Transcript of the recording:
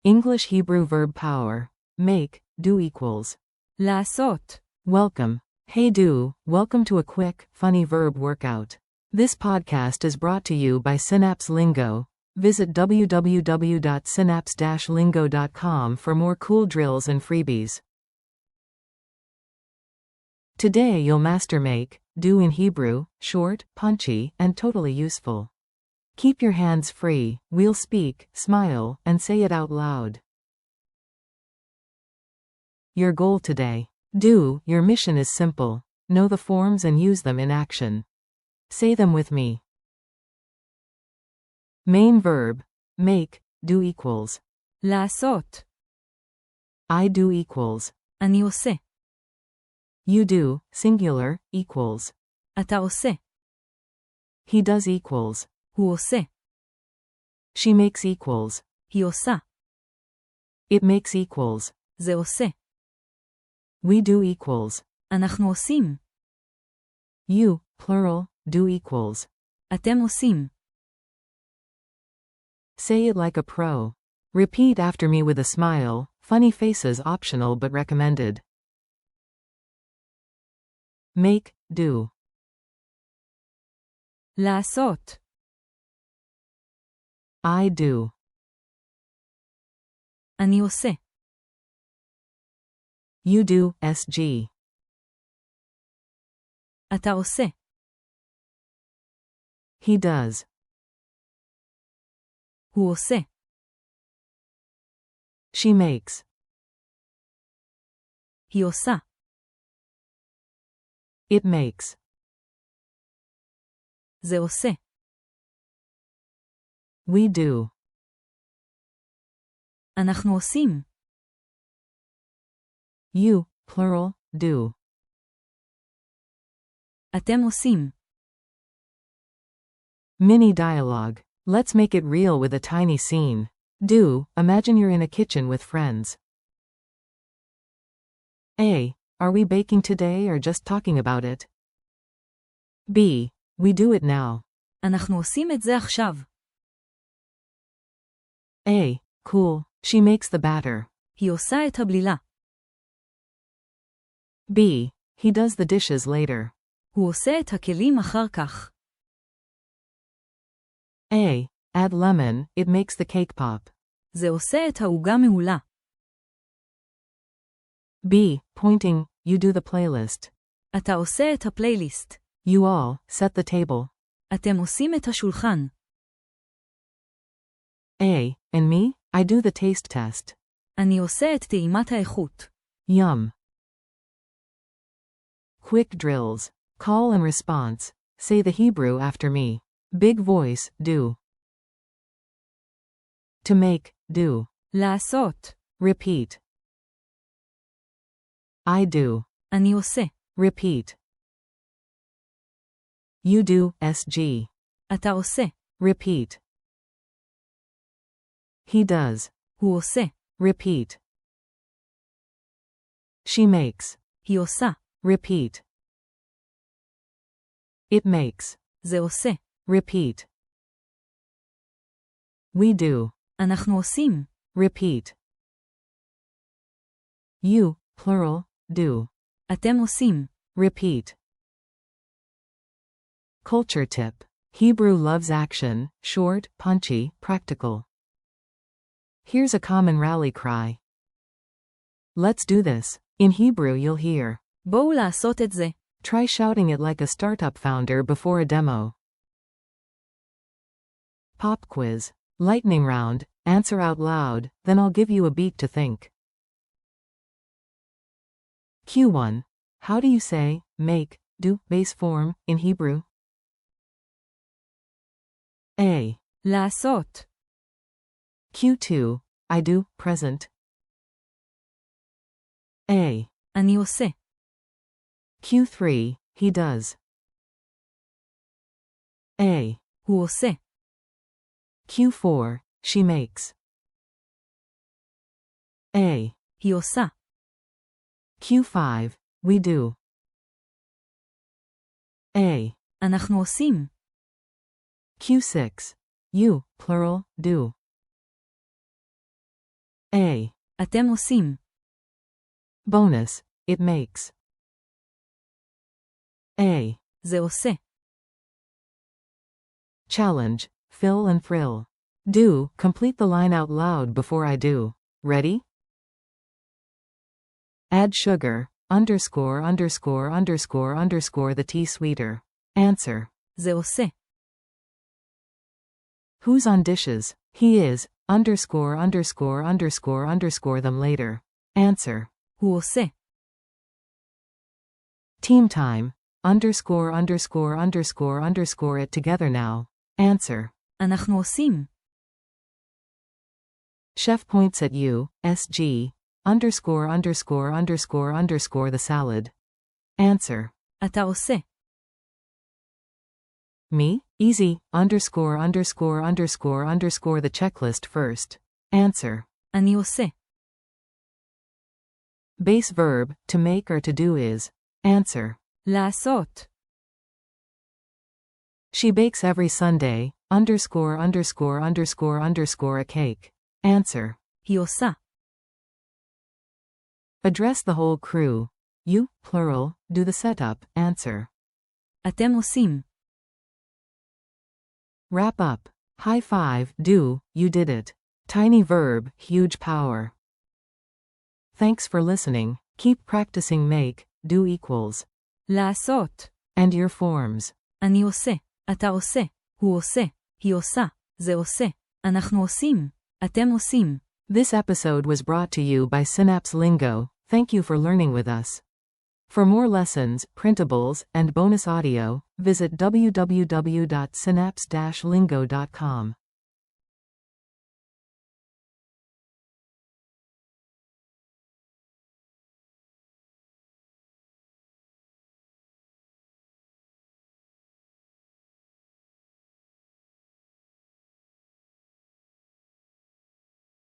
English Hebrew verb power. Make, do equals. לעשות. Welcome. Hey do, welcome to a quick, funny verb workout. This podcast is brought to you by Synapse Lingo. Visit www.synapse-lingo.com for more cool drills and freebies. Today you'll master make, do in Hebrew, short, punchy, and totally useful. Keep your hands free, we'll speak, smile, and say it out loud. Your goal today. Do, your mission is simple. Know the forms and use them in action. Say them with me. Main verb. Make, do equals. לעשות. I do equals. אני עושה. You do, singular, equals. אתה עושה. He does equals. הוא עושה. She makes equals. היא עושה. It makes equals. זה עושה. We do equals. אנחנו עושים. You, plural, do equals. אתם עושים. Say it like a pro. Repeat after me with a smile. Funny faces optional but recommended. Make, do. לעשות. I do. אני עושה. You do, SG. אתה עושה. He does. הוא עושה. She makes. היא עושה. It makes. זה עושה. We do. אנחנו עושים. You, plural, do. אתם עושים. Mini dialogue. Let's make it real with a tiny scene. Do, imagine you're in a kitchen with friends. A. Are we baking today or just talking about it? B. We do it now. אנחנו עושים את זה עכשיו. A. Cool. She makes the batter. היא עושה את הבלילה. B. He does the dishes later. הוא עושה את הכלים אחר כך. A. Add lemon, it makes the cake pop. זה עושה את העוגה מעולה. B. Pointing, you do the playlist. אתה עושה את הפלייליסט. You all, set the table. אתם עושים את השולחן. A. And me, I do the taste test. אני עושה את טעימת האיכות. Yum. Quick drills. Call and response. Say the Hebrew after me. Big voice, do. To make, do. לעשות. Repeat. I do. אני עושה. Repeat. You do, SG. אתה עושה. Repeat. He does. הוא עושה. Repeat. She makes. היא עושה. Repeat. It makes. זה עושה. Repeat. We do. אנחנו עושים. Repeat. You, plural, do. אתם עושים. Repeat. Culture tip. Hebrew loves action, short, punchy, practical. Here's a common rally cry. Let's do this. In Hebrew you'll hear. בואו לעשות את זה. Try shouting it like a startup founder before a demo. Pop quiz. Lightning round. Answer out loud, then I'll give you a beat to think. Q1. How do you say, make, do, base form, in Hebrew? A. לעשות. Q2. I do, present. A. אני עושה. Q3. He does. A. הוא עושה. Q4. She makes. A. היא עושה. Q5. We do. A. אנחנו עושים. Q6. You, plural, do. אתם עושים. Bonus. It makes. A. זה עושה. Challenge. Fill and thrill. Do. Complete the line out loud before I do. Ready? Add sugar. Underscore underscore underscore underscore the tea sweeter. Answer. זה עושה. Who's on dishes? He is. Underscore underscore underscore underscore them later. Answer. הוא עושה. Team time. Underscore underscore underscore underscore it together now. Answer. אנחנו עושים. Chef points at you. SG. Underscore underscore underscore underscore the salad. Answer. אתה עושה. Me? Easy. Underscore underscore underscore underscore the checklist first. Answer. אני עושה. Base verb, to make or to do is. Answer. לעשות. She bakes every Sunday. Underscore underscore underscore underscore a cake. Answer. היא עושה. Address the whole crew. You, plural, do the setup. Answer. אתם עושים. Wrap up. High five, do, you did it. Tiny verb, huge power. Thanks for listening. Keep practicing make, do equals. לעשות. And your forms. אני עושה. אתה עושה. הוא עושה. היא עושה. זה עושה. אנחנו עושים. אתם עושים. This episode was brought to you by Synapse Lingo. Thank you for learning with us. For more lessons, printables, and bonus audio, visit www.synapse-lingo.com.